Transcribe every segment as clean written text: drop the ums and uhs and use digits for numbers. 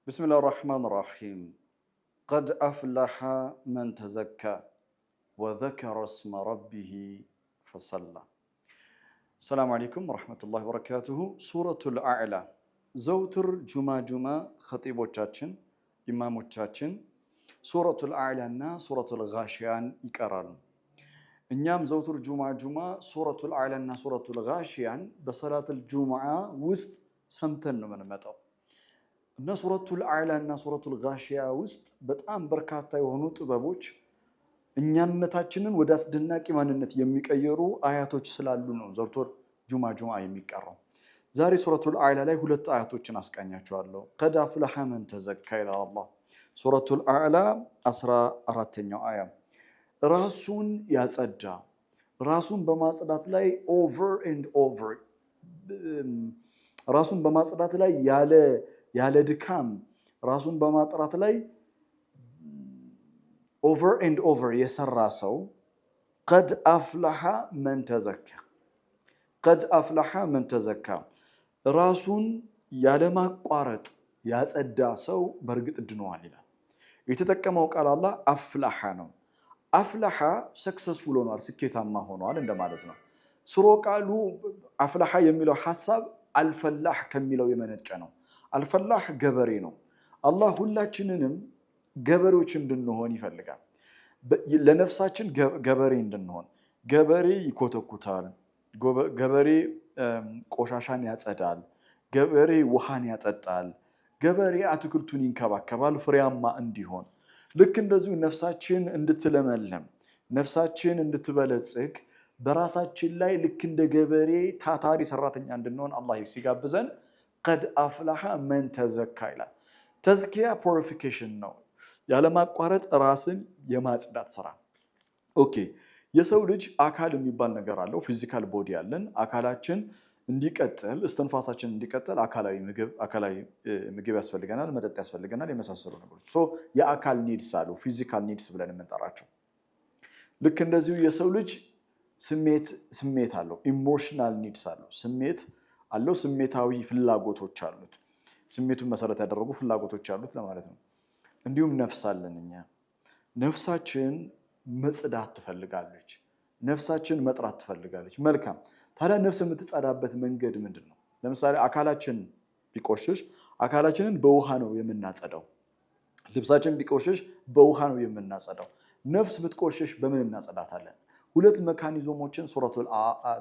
بسم الله الرحمن الرحيم قد أفلح من تزكى وذكر اسم ربه فصلى السلام عليكم ورحمة الله وبركاته سورة الأعلى زوتر جمع خطيبوቻችን ኢማሞቻችን سورة الأعلى እና سورة الغاشيان ይቀራሉ እኛም ዘውትር ጁማ سورة الأعلى እና سورة الغاشيان በሰላት الجمعة ውስጥ ሰምተን ነው የምንመጣው እና ሱረቱል አዕላ እና ሱረቱል ጋሺያ ውስጥ በጣም በርካታ የሆኑ ጥበቦች እኛነታችንን ወደ አስደናቂ ማንነት የሚቀየሩ አያቶች ስላሉ ነው ዘውትር ጁማ የሚቀራው ዛሬ ሱረቱል አዕላ ላይ ሁለት አያቶችን አስቃኛቸዋለሁ ቀድ አፍለሐ መን ተዘካ ይላል አላህ ሱረቱል አዕላ 14ኛው አያ ራሱን ያጸዳ ራሱን በማጽዳት ላይ ኦቨር ኤንድ ኦቨር ራሱን በማጽዳት ላይ ያለ ድካም ራሱን በማጥራት ላይ ኦቨር ኤንድ ኦቨር የሰራ ሰው ቀድ አፍለሐ መን ተዘካ ቀድ አፍለሐ መን ተዘካ ራሱን ያለማቋረጥ ያጸዳ ሰው በእርግጥ ድኗል ይላል የተጠቀመው ቃል አላህ አፍለሐ ነው አፍለሐ ሰክሰስፉል ሆኗል ስኬታማ ሆኗል እንደማለት ነው ስሮ ቃሉ አፍለሐ የሚለው ሐሳብ አልፈላህ ከሚለው የመነጨ ነው አልፈላህ ገበሬ ነው አላህ ሁላችንንም ገበሬዎች እንድንሆን ይፈልጋል ለነፍሳችን ገበሬ እንድንሆን ገበሬ ይኮተኩታል ገበሬ ቆሻሻን ያጸዳል ገበሬ ውሃን ያጠጣል ገበሬ አትክልቱን ይንከባከባል ፍሬያማ እንዲሆን ልክ እንደዚሁ ነፍሳችን እንድትለመለም ነፍሳችን እንድትበለጽግ በራሳችን ላይ ልክ እንደ ገበሬ ታታሪ ሰራተኛ እንድንሆን አላህ ሲጋብዘን قد أفلح من تزكى ይላል ተዝኪያ ፑሪፊኬሽን ነው ያለማቋረጥ ራስን የማጽዳት ስራ ኦኬ የሰው ልጅ አካል የሚባል ነገር አለው ፊዚካል ቦዲ አለን አካላችን እንዲቀጥል እስትንፋሳችን እንዲቀጥል አካላዊ ምግብ ያስፈልገናል መጠጥ ያስፈልገናል የመሳሰሉ ነገሮች ሶ የአካል ኒድስ አሉ ፊዚካል ኒድስ ብለን የምንጠራቸው ልክ እንደዚሁ የሰው ልጅ ስሜት አለው ኢሞሽናል ኒድስ አለው አለው ስሜታዊ ፍላጎቶች አሉት ስሜቱን መሰረት ያደረጉ ፍላጎቶች አሉት ለማለት ነው እንዲሁም ነፍስ አለን እኛ ነፍሳችን መጽዳት ትፈልጋለች ነፍሳችን መጥራት ትፈልጋለች መልካም ታዲያ ነፍስ የምትጸዳበት መንገድ ምንድነው ለምሳሌ አካላችን ቢቆሽሽ አካላችንን በውሃ ነው የምናጸዳው ልብሳችን ቢቆሽሽ በውሃ ነው የምናጸዳው ነፍስ ብትቆሽሽ በምን እናጸዳታለን ሁለት መካኒዝሞችን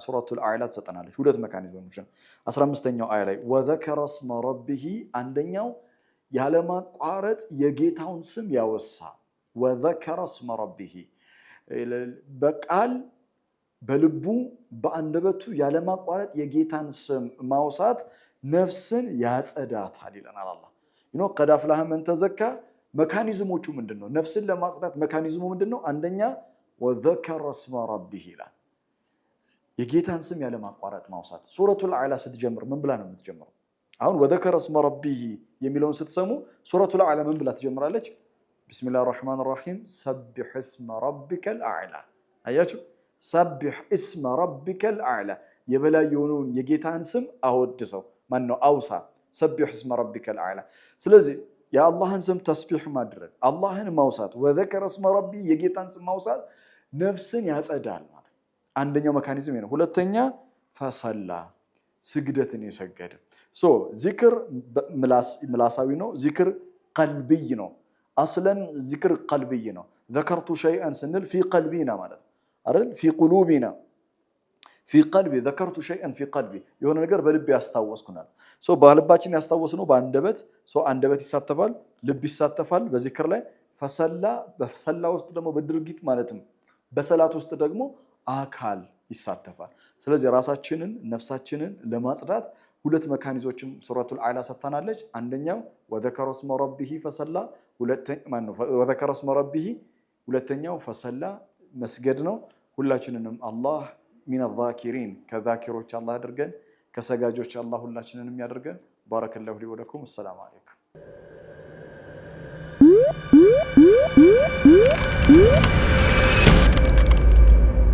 ሱረቱል አዕላ ተሰጠናለች ሁለት መካኒዝሞችን 15ኛው አያ ላይ ወዘከረ እስመ ረቢሂ አንደኛው ያለማቋረጥ የጌታውን ስም ያወሳ ወዘከረ እስመ ረቢሂ በቃል በልቡ በአንደበቱ ያለማቋረጥ የጌታን ስም ማውሳት ነፍስን ያጸዳታል ይለናል አላህ ቀድ አፍለሐ መን ተዘካ መካኒዝሞቹ ምንድነው ነፍስን ለማጽዳት መካኒዝሙ ምንድነው አንደኛ وذكر اسم ربه ይላል የጌታን ስም ያለማቋረጥ ማውሳት ሱረቱል አዕላ ስትጀምር ምን ብላ ነው የምትጀምረው አሁን وذكر اسم ربه የሚለውን ስትሰሙ ሱረቱል አዕላ ምን ብላ ትጀምራለች ቢስሚላሂር ረህማኒር ረሂም ሰብሕ እስመ ረቢከል አዕላ አያችሁ ሰብሕ እስመ ረቢከል አዕላ የበላይ የሆነውን የጌታን ስም አወድሰው ማን ነው አውሳ ሰብሕ እስመ ረቢከል አዕላ ስለዚህ የአላህን ስም ተስቢህ ማድረግ አላህን ማውሳት وذكر اسم ربه የጌታን ስም ማውሳት ነፍስን ያጸዳል ማለት አንደኛው መካኒዝም ነው ሁለተኛ ፈሰላ ስግደትን የሰገደ ዚክር ምላሳዊ ነው ዚክር ቀልብይ ነው አስለን ዚክር ቀልብይ ነው ذكرت شيئا ስንል في قلبنا ማለት አይደል في قلوبنا في قلبي ذكرت شيئا في قلبي የሆነ ነገር በልብ ያስታወስኩናል በልባችን ያስታወስነው በአንደበት አንደበት ይሳተፋል ልብ ይሳተፋል በዚክር ላይ በፈሰላ ውስጥ ደግሞ በድርጊት ማለትም በሰላት ውስጥ ደግሞ አካል ይሳተፋል ስለዚህ ራሳችንን ነፍሳችንን ለማጽዳት ሁለት መካኒዝሞችን ሱረቱል አዕላ ሰጥታናለች አንደኛው ወዘከረ እስመ ረቢሂ ፈሰላ ወዘከረ እስመ ረቢሂ ሁለተኛው ፈሰላ መስገድ ነው ሁላችንንም አላህ من الذاكرين كذاكروች አላህ ያድርገን ከሰጋጆች አላህ ሁላችንንም ያድርገን بارك الله لي ولكم السلام عليكم